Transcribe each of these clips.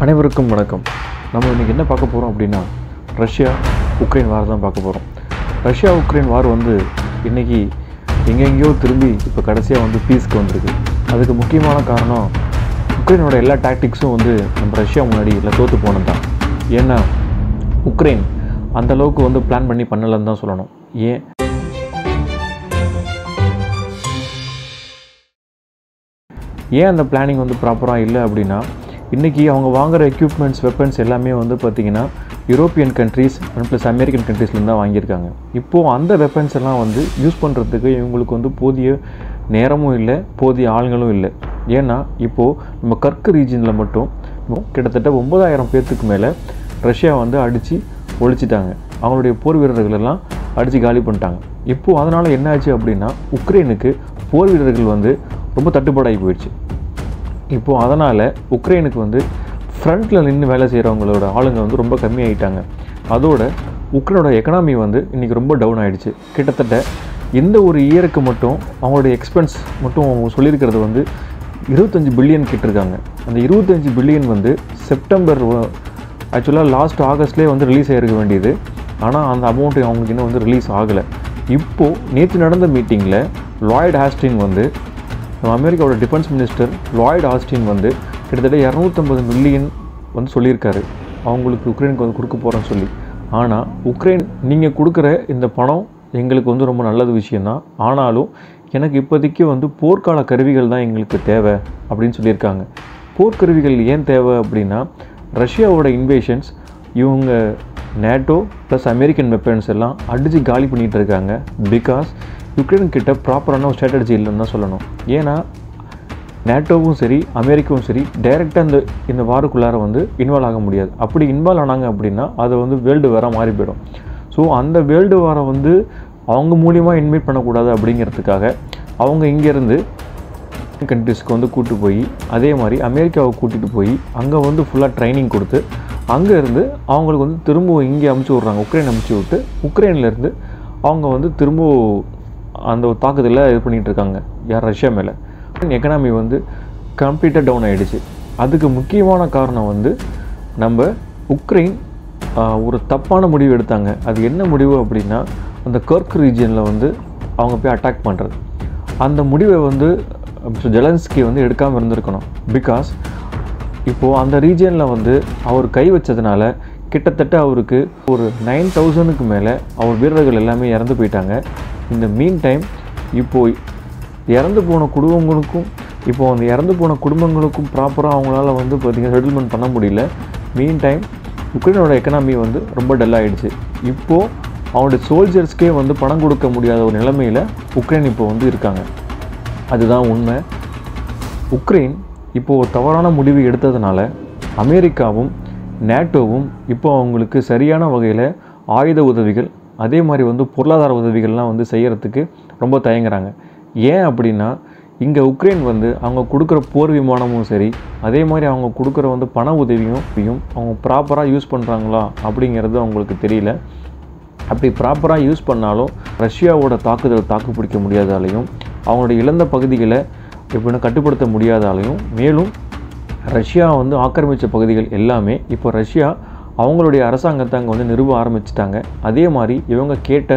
அனைவருக்கும் வணக்கம். நம்ம இன்றைக்கி என்ன பார்க்க போகிறோம் அப்படின்னா, ரஷ்யா உக்ரைன் வார் தான் பார்க்க போகிறோம். ரஷ்யா உக்ரைன் வார் இன்றைக்கி எங்கெங்கேயோ திரும்பி இப்போ கடைசியாக பீஸ்க்கு வந்திருக்கு. அதுக்கு முக்கியமான காரணம் உக்ரைனோட எல்லா டாக்டிக்ஸும் நம்ம ரஷ்யா முன்னாடி இல்லை தோற்று போனது தான். ஏன்னா உக்ரைன் அந்தளவுக்கு பிளான் பண்ணி பண்ணலன்னு தான் சொல்லணும். ஏன் அந்த பிளானிங் ப்ராப்பராக இல்லை அப்படின்னா, இன்றைக்கி அவங்க வாங்குகிற எக்யூப்மெண்ட்ஸ் வெப்பன்ஸ் எல்லாமே பார்த்திங்கன்னா யூரோப்பியன் கண்ட்ரீஸ் ப்ளஸ் அமெரிக்கன் கண்ட்ரீஸ்லேருந்து தான் வாங்கியிருக்காங்க. இப்போது அந்த வெப்பன்ஸ் எல்லாம் யூஸ் பண்ணுறதுக்கு இவங்களுக்கு போதிய நேரமும் இல்லை, போதிய ஆளுங்களும் இல்லை. ஏன்னா இப்போது நம்ம கர்க் ரீஜனில் மட்டும் கிட்டத்தட்ட 9000 பேர்த்துக்கு மேலே ரஷ்யா அடித்து ஒழிச்சிட்டாங்க. அவங்களுடைய போர் வீரர்கள் எல்லாம் அடித்து காலி பண்ணிட்டாங்க. இப்போது அதனால் என்ன ஆச்சு அப்படின்னா, உக்ரைனுக்கு போர் வீரர்கள் ரொம்ப தட்டுப்பாடாகி போயிடுச்சு. இப்போது அதனால் உக்ரைனுக்கு ஃப்ரண்ட்டில் நின்று வேலை செய்கிறவங்களோட ஆளுங்க ரொம்ப கம்மியாகிட்டாங்க. அதோட உக்ரைனோட எக்கனாமி இன்றைக்கி ரொம்ப டவுன் ஆகிடுச்சு. கிட்டத்தட்ட இந்த ஒரு இயருக்கு மட்டும் அவங்களுடைய எக்ஸ்பென்ஸ் மட்டும் அவங்க சொல்லியிருக்கிறது 25 பில்லியன் கிட்டிருக்காங்க. அந்த 25 பில்லியன் செப்டம்பர் ஆக்சுவலாக லாஸ்ட் ஆகஸ்ட்லேயே ரிலீஸ் ஆகிருக்க வேண்டியது. ஆனால் அந்த அமௌண்ட்டு அவங்களுக்கு இன்னும் ரிலீஸ் ஆகலை. இப்போது நேற்று நடந்த மீட்டிங்கில் லாய்ட் ஆஸ்டின் அமெரிக்காவோட டிஃபென்ஸ் மினிஸ்டர் லாய்ட் ஆஸ்டின் கிட்டத்தட்ட 250 மில்லியன் சொல்லியிருக்காரு அவங்களுக்கு உக்ரைனுக்கு கொடுக்க போகிறேன்னு சொல்லி. ஆனால் உக்ரைன் நீங்கள் கொடுக்குற இந்த பணம் எங்களுக்கு ரொம்ப நல்லது விஷயந்தான், ஆனாலும் எனக்கு இப்போதைக்கு போர்க்கால கருவிகள் தான் எங்களுக்கு தேவை அப்படின்னு சொல்லியிருக்காங்க. போர்க்கருவிகள் ஏன் தேவை அப்படின்னா, ரஷ்யாவோட இன்வேஷன்ஸ் இவங்க நேட்டோ ப்ளஸ் அமெரிக்கன் வெப்பன்ஸ் எல்லாம் அடித்து காலி பண்ணிகிட்டு இருக்காங்க. பிகாஸ் யுக்ரைன் கிட்ட ப்ராப்பரான ஒரு ஸ்ட்ராட்டஜி இல்லைன்னு தான் சொல்லணும். ஏன்னா நேட்டோவும் சரி அமெரிக்காவும் சரி டைரெக்டாக இந்த வாருக்குள்ளார இன்வால்வ் ஆக முடியாது. அப்படி இன்வால்வ் ஆனாங்க அப்படின்னா அது வேர்ல்டு வாராக மாறி போயிடும். ஸோ அந்த வேர்ல்டு வாரை அவங்க மூலியமாக இன்வைட் பண்ணக்கூடாது அப்படிங்கிறதுக்காக அவங்க இங்கேருந்து கண்ட்ரிஸ்க்கு கூப்பிட்டு போய், அதே மாதிரி அமெரிக்காவை கூட்டிகிட்டு போய் அங்கே ஃபுல்லாக ட்ரைனிங் கொடுத்து அங்கேருந்து அவங்களுக்கு திரும்ப இங்கே அமுச்சு விட்றாங்க. உக்ரைன் அமுச்சு விட்டு உக்ரைன்லேருந்து அவங்க திரும்ப அந்த தாக்குதலில் இது பண்ணிகிட்டு இருக்காங்க. யார்? ரஷ்யா மேலே. எக்கனாமி கம்ப்ளீட்டாக டவுன் ஆகிடுச்சு. அதுக்கு முக்கியமான காரணம் நம்ம உக்ரைன் ஒரு தப்பான முடிவு எடுத்தாங்க. அது என்ன முடிவு அப்படின்னா, அந்த கர்க் ரீஜியனில் அவங்க போய் அட்டாக் பண்ணுறது. அந்த முடிவை ஜெலன்ஸ்கி எடுக்காமல் இருந்திருக்கணும். பிகாஸ் இப்போது அந்த ரீஜியனில் அவர் கை வச்சதுனால கிட்டத்தட்ட அவருக்கு ஒரு 9000க்கு மேலே அவர் வீரர்கள் எல்லாமே இறந்து போயிட்டாங்க. இந்த மீன் டைம் இப்போது இறந்து போன குடும்பங்களுக்கும் ப்ராப்பராக அவங்களால பார்த்திங்கன்னா செட்டில்மெண்ட் பண்ண முடியல. மீன் டைம் உக்ரைனோட எக்கனாமி ரொம்ப டல் ஆகிடுச்சு. இப்போது அவங்களுடைய சோல்ஜர்ஸ்க்கே பணம் கொடுக்க முடியாத ஒரு நிலைமையில் உக்ரைன் இப்போ இருக்காங்க. அதுதான் உண்மை. உக்ரைன் இப்போது தவறான முடிவு எடுத்ததுனால அமெரிக்காவும் நேட்டோவும் இப்போ அவங்களுக்கு சரியான வகையில் ஆயுத உதவிகள், அதே மாதிரி பொருளாதார உதவிகள்லாம் செய்கிறதுக்கு ரொம்ப தயங்குறாங்க. ஏன் அப்படின்னா, இங்கே உக்ரைன் அவங்க கொடுக்குற போர் விமானமும் சரி, அதே மாதிரி அவங்க கொடுக்குற பண உதவியும் அவங்க ப்ராப்பராக யூஸ் பண்ணுறாங்களா அப்படிங்கிறது அவங்களுக்கு தெரியல. அப்படி ப்ராப்பராக யூஸ் பண்ணாலும் ரஷ்யாவோட தாக்கு பிடிக்க முடியாதாலையும், அவங்களுடைய இழந்த பகுதிகளை எப்படின்னா கட்டுப்படுத்த முடியாதாலையும், மேலும் ரஷ்யா ஆக்கிரமித்த பகுதிகள் எல்லாமே இப்போ ரஷ்யா அவங்களுடைய அரசாங்கத்தை அங்கே நிறுவ ஆரம்பிச்சிட்டாங்க. அதே மாதிரி இவங்க கேட்ட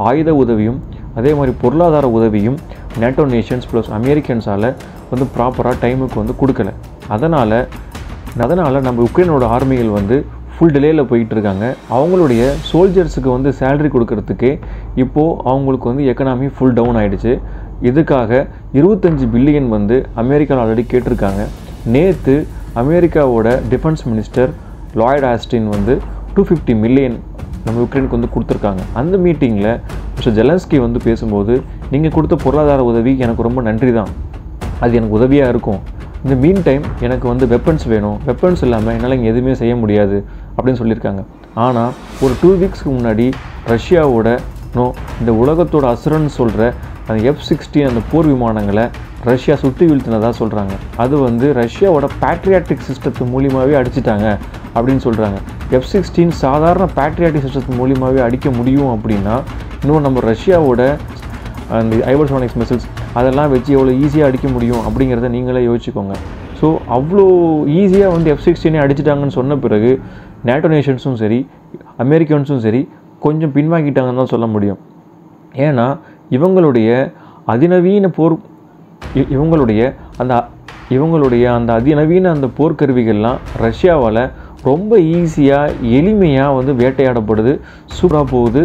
ஆயுத உதவியும் அதே மாதிரி பொருளாதார உதவியும் நேட்டோ நேஷன்ஸ் ப்ளஸ் அமெரிக்கன்ஸால் ப்ராப்பராக டைமுக்கு கொடுக்கல. அதனால் நம்ம உக்ரைனோட ஆர்மிகள் ஃபுல் டிலேயில் போயிட்டுருக்காங்க. அவங்களுடைய சோல்ஜர்ஸுக்கு சேலரி கொடுக்கறதுக்கே இப்போது அவங்களுக்கு எக்கனாமி ஃபுல் டவுன் ஆகிடுச்சு. இதுக்காக 25 பில்லியன் அமெரிக்கா ஆல்ரெடி கேட்டிருக்காங்க. நேற்று அமெரிக்காவோட defence minister Lloyd Austin 250 million நம்ம உக்ரைனுக்கு கொடுத்துருக்காங்க. அந்த மீட்டிங்கில் மிஸ்டர் ஜெலன்ஸ்கி பேசும்போது, நீங்கள் கொடுத்த பொருளாதார உதவி எனக்கு ரொம்ப நன்றி தான், அது எனக்கு உதவியாக இருக்கும். இந்த மீன் டைம் எனக்கு வெப்பன்ஸ் வேணும், வெப்பன்ஸ் இல்லாமல் என்னால் இங்கே எதுவுமே செய்ய முடியாது அப்படின்னு சொல்லியிருக்காங்க. ஆனால் ஒரு 2 வீக்ஸ்க்கு முன்னாடி ரஷ்யாவோட இந்த உலகத்தோட அசுரன்னு சொல்கிற அந்த F-16 அந்த போர் விமானங்களை ரஷ்யா சுற்றி வீழ்த்தினதாக சொல்கிறாங்க. அது ரஷ்யாவோட பேட்ரியாட்டிக் சிஸ்டத்து மூலியமாகவே அடிச்சிட்டாங்க அப்படின்னு சொல்கிறாங்க. F-16 சாதாரண பேட்ரியாட்டிக் சிஸ்டத்து மூலியமாகவே அடிக்க முடியும் அப்படின்னா, இன்னும் நம்ம ரஷ்யாவோட அந்த ஹைபர்சோனிக்ஸ் மிசைல்ஸ் அதெல்லாம் வச்சு எவ்வளோ ஈஸியாக அடிக்க முடியும் அப்படிங்கிறத நீங்களே யோசிச்சுக்கோங்க. ஸோ ஸோ அவ்வளோ ஈஸியாக வந்து F-16 அடிச்சிட்டாங்கன்னு சொன்ன பிறகு நேட்டோ நேஷன்ஸும் சரி அமெரிக்கன்ஸும் சரி கொஞ்சம் பின்வாங்கிட்டாங்கன்னு தான் சொல்ல முடியும். ஏன்னா இவங்களுடைய அதிநவீன இவங்களுடைய அந்த அதிநவீன அந்த போர்க்கருவிகள்லாம் ரஷ்யாவால் ரொம்ப ஈஸியாக எளிமையாக வந்து வேட்டையாடப்படுது, சூப்பராக போகுது,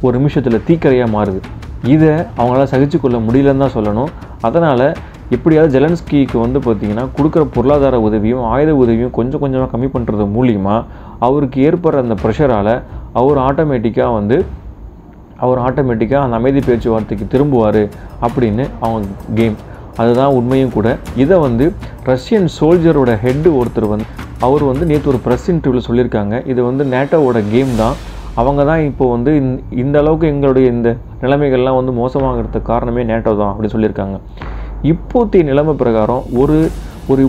ஒரு நிமிஷத்தில் தீக்கரையாக மாறுது. இதை அவங்களால சகிச்சு கொள்ள முடியலன்னு தான் சொல்லணும். அதனால் எப்படியாவது ஜெலன்ஸ்கிக்கு வந்து பார்த்திங்கன்னா கொடுக்குற பொருளாதார உதவியும் ஆயுத உதவியும் கொஞ்சம் கொஞ்சமாக கம்மி பண்ணுறது மூலியமாக அவருக்கு ஏற்படுற அந்த ப்ரெஷரால் அவர் ஆட்டோமேட்டிக்காக அந்த அமைதி பேச்சுவார்த்தைக்கு திரும்புவார் அப்படின்னு அவங்க கேம். அதுதான் உண்மையும் கூட. இதை வந்து ரஷ்யன் சோல்ஜரோட ஹெட்டு ஒருத்தர் வந்து அவர் வந்து நேற்று ஒரு ப்ரெஸ் இன்டர்வியூவில் சொல்லியிருக்காங்க. இது வந்து நேட்டோவோட கேம் தான், அவங்க தான் இப்போ வந்து இந்த அளவுக்கு எங்களுடைய இந்த நிலைமைகள்லாம் வந்து மோசமாகிறதுக்கு காரணமே நேட்டோ தான் அப்படி சொல்லியிருக்காங்க. இப்போதைய நிலைமை பிரகாரம் ஒரு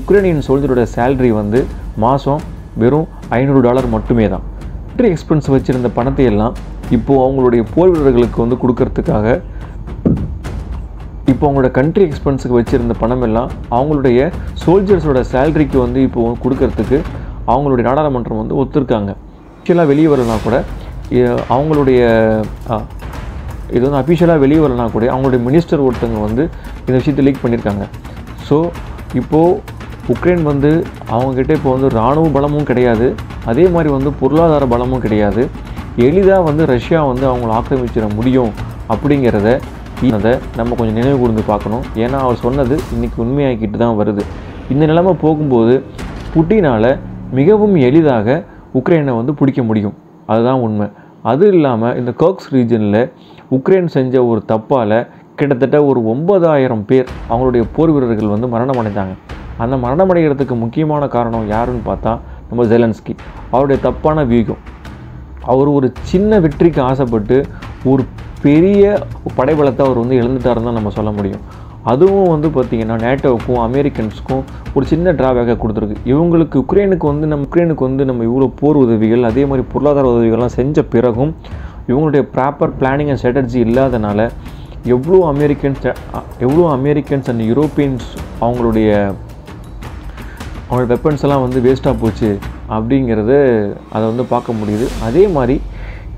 உக்ரைனியன் சோல்ஜரோட சேலரி வந்து மாதம் வெறும் $500 மட்டுமே தான். மிலிட்ரி எக்ஸ்பென்ஸ் வச்சுருந்த பணத்தை எல்லாம் இப்போது அவங்களுடைய போர் வீரர்களுக்கு வந்து கொடுக்கறதுக்காக இப்போ அவங்களோட கண்ட்ரி எக்ஸ்பென்ஸுக்கு வச்சுருந்த பணம் எல்லாம் அவங்களுடைய சோல்ஜர்ஸோட சேலரிக்கு வந்து இப்போது கொடுக்கறதுக்கு அவங்களுடைய நாடாளுமன்றம் வந்து ஒத்துருக்காங்க. அஃபிஷியலாக வெளியே வரலனா கூட அவங்களுடைய இது வந்து அஃபிஷியலாக வெளியே வரலனா கூட அவங்களுடைய மினிஸ்டர் ஒருத்தவங்க வந்து இந்த விஷயத்தை லீக் பண்ணியிருக்காங்க. ஸோ இப்போது உக்ரைன் வந்து அவங்கக்கிட்ட இப்போ வந்து இராணுவ பலமும் கிடையாது, அதே மாதிரி வந்து பொருளாதார பலமும் கிடையாது. எளிதாக வந்து ரஷ்யா வந்து அவங்கள ஆக்கிரமிச்சிட முடியும் அப்படிங்கிறத நம்ம கொஞ்சம் நினைவு கூர்ந்து பார்க்கணும். ஏன்னா அவர் சொன்னது இன்றைக்கி உண்மையாக்கிட்டு தான் வருது. இந்த நிலைமை போகும்போது புட்டினால் மிகவும் எளிதாக உக்ரைனை வந்து பிடிக்க முடியும், அதுதான் உண்மை. அது இல்லாமல் இந்த கர்க்ஸ் ரீஜனில் உக்ரைன் செஞ்ச ஒரு தப்பால் கிட்டத்தட்ட ஒரு 9000 பேர் அவங்களுடைய போர் வீரர்கள் வந்து மரணம் அடைந்தாங்க. அந்த மரணம் அடைகிறதுக்கு முக்கியமான காரணம் யாருன்னு பார்த்தா நம்ம ஜெலன்ஸ்கி. அவருடைய தப்பான வியூகம். அவர் ஒரு சின்ன வெற்றிக்கு ஆசைப்பட்டு ஒரு பெரிய படைபலத்தை அவர் வந்து இழந்துட்டாருன்னு தான் நம்ம சொல்ல முடியும். அதுவும் வந்து பார்த்திங்கன்னா நேட்டோவுக்கும் அமெரிக்கன்ஸுக்கும் ஒரு சின்ன ட்ராபேக்காக கொடுத்துருக்கு. இவங்களுக்கு உக்ரைனுக்கு வந்து நம்ம இவ்வளோ போர் உதவிகள் அதே மாதிரி பொருளாதார உதவிகள்லாம் செஞ்ச பிறகும் இவங்களுடைய ப்ராப்பர் பிளானிங் அண்ட் ஸ்ட்ராட்டஜி இல்லாதனால எவ்வளோ அமெரிக்கன்ஸ் அண்ட் யூரோப்பியன்ஸ் அவங்களோட வெப்பன்ஸ் எல்லாம் வந்து வேஸ்ட்டாக போச்சு அப்படிங்கிறத அதை வந்து பார்க்க முடியுது. அதே மாதிரி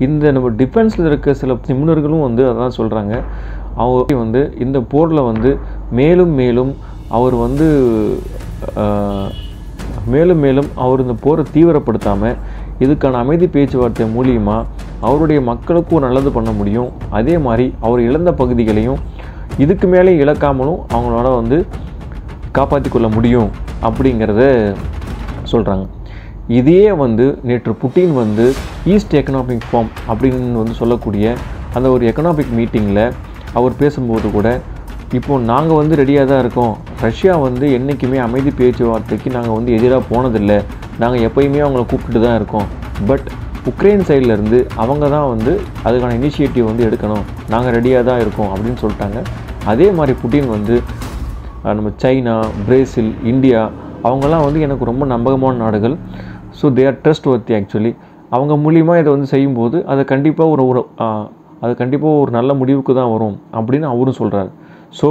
இந்த நம்ம டிஃபென்ஸில் இருக்க சில நிபுணர்களும் வந்து அதான் சொல்கிறாங்க. அவர் வந்து இந்த போரில் வந்து மேலும் அவர் இந்த போரை தீவிரப்படுத்தாமல் இதுக்கான அமைதி பேச்சுவார்த்தை மூலியமாக அவருடைய மக்களுக்கும் நல்லது பண்ண முடியும். அதே மாதிரி அவர் இழந்த பகுதிகளையும் இதுக்கு மேலே இழக்காமலும் அவங்களோட வந்து காப்பாற்றி கொள்ள முடியும் அப்படிங்கிறத சொல்கிறாங்க. இதையே வந்து நேற்று புட்டின் வந்து ஈஸ்ட் எக்கனாமிக் ஃபார்ம் அப்படின்னு வந்து சொல்லக்கூடிய அந்த ஒரு எக்கனாமிக் மீட்டிங்கில் அவர் பேசும்போது கூட இப்போது நாங்கள் வந்து ரெடியாக தான் இருக்கோம், ரஷ்யா வந்து என்றைக்குமே அமைதி பேச்சுவார்த்தைக்கு நாங்கள் வந்து எதிராக போனதில்லை, நாங்கள் எப்போயுமே அவங்கள கூப்பிட்டு தான் இருக்கோம், பட் உக்ரைன் சைட்லேருந்து அவங்க தான் வந்து அதுக்கான இனிஷியேட்டிவ் வந்து எடுக்கணும், நாங்கள் ரெடியாக தான் இருக்கோம் அப்படின்னு சொல்லிட்டாங்க. அதே மாதிரி புட்டின் வந்து நம்ம சைனா, பிரேசில், இந்தியா அவங்கெல்லாம் வந்து எனக்கு ரொம்ப நம்பகமான நாடுகள், so they are trust வர்த்தி. Actually அவங்க மூலியமாக இதை வந்து செய்யும்போது அது கண்டிப்பாக ஒரு நல்ல முடிவுக்கு தான் வரும் அப்படின்னு அவரும் சொல்கிறார். ஸோ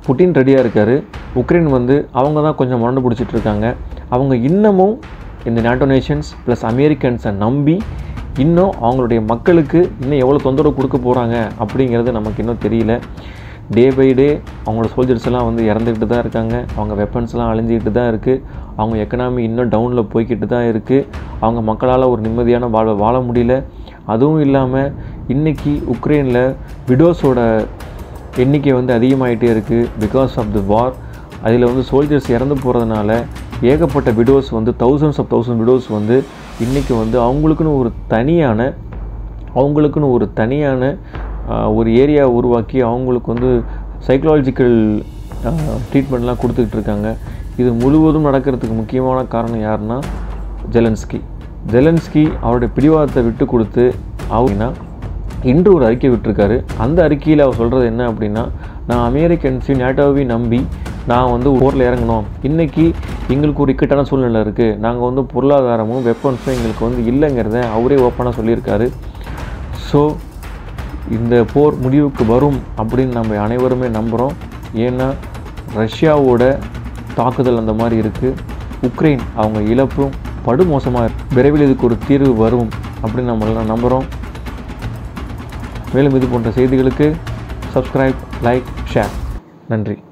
புட்டின் ரெடியாக இருக்கார். உக்ரைன் வந்து அவங்க தான் கொஞ்சம் மறந்து பிடிச்சிட்டு இருக்காங்க. அவங்க இன்னமும் இந்த நேட்டோ நேஷன்ஸ் ப்ளஸ் அமெரிக்கன்ஸை நம்பி இன்னும் அவங்களுடைய மக்களுக்கு இன்னும் எவ்வளோ தொந்தரவு கொடுக்க போகிறாங்க அப்படிங்கிறது நமக்கு இன்னும் தெரியல. டே பை டே அவங்களோட சோல்ஜர்ஸ் எல்லாம் வந்து இறந்துக்கிட்டு தான் இருக்காங்க, அவங்க வெப்பன்ஸ்லாம் அழிஞ்சிக்கிட்டு தான் இருக்குது, அவங்க எக்கனாமி இன்னும் டவுனில் போய்கிட்டு தான் இருக்குது, அவங்க மக்களால் ஒரு நிம்மதியான வாழ முடியல. அதுவும் இல்லாமல் இன்றைக்கி உக்ரைனில் விடோஸோட எண்ணிக்கை வந்து அதிகமாகிட்டே இருக்குது பிகாஸ் ஆஃப் தி வார். அதில் வந்து சோல்ஜர்ஸ் இறந்து போகிறதுனால ஏகப்பட்ட விடோஸ் வந்து thousands விடோஸ் வந்து இன்றைக்கி வந்து அவங்களுக்குன்னு ஒரு தனியான ஒரு ஏரியா உருவாக்கி அவங்களுக்கு வந்து சைக்கலாஜிக்கல் ட்ரீட்மெண்ட்லாம் கொடுத்துக்கிட்டு இருக்காங்க. இது முழுவதும் நடக்கிறதுக்கு முக்கியமான காரணம் யாருன்னா ஜெலன்ஸ்கி அவருடைய பிடிவாதத்தை விட்டு கொடுத்து அப்படின்னா இன்று ஒரு அறிக்கை விட்டுருக்காரு. அந்த அறிக்கையில் அவர் சொல்கிறது என்ன அப்படின்னா, நான் அமெரிக்கன்ஸையும் நேட்டோவையும் நம்பி நான் வந்து போரில் இறங்கணும், இன்றைக்கி எங்களுக்கு ஒரு இக்கட்டான சூழ்நிலை இருக்குது, நாங்கள் வந்து பொருளாதாரமும் வெப்பன்ஸும் எங்களுக்கு வந்து இல்லைங்கிறத அவரே ஓப்பனாக சொல்லியிருக்காரு. ஸோ இந்த போர் முடிவுக்கு வரும் அப்படின்னு நம்ம அனைவருமே நம்புகிறோம். ஏன்னா ரஷ்யாவோட தாக்குதல் அந்த மாதிரி இருக்குது. உக்ரைன் அவங்க இழப்பும் படுமோசமாக இருக்குது. விரைவில் இதுக்கு ஒரு தீர்வு வரும் அப்படின்னு நம்மளாம் நம்புகிறோம். மேலும் இது போன்ற செய்திகளுக்கு சப்ஸ்கிரைப், லைக், ஷேர். நன்றி.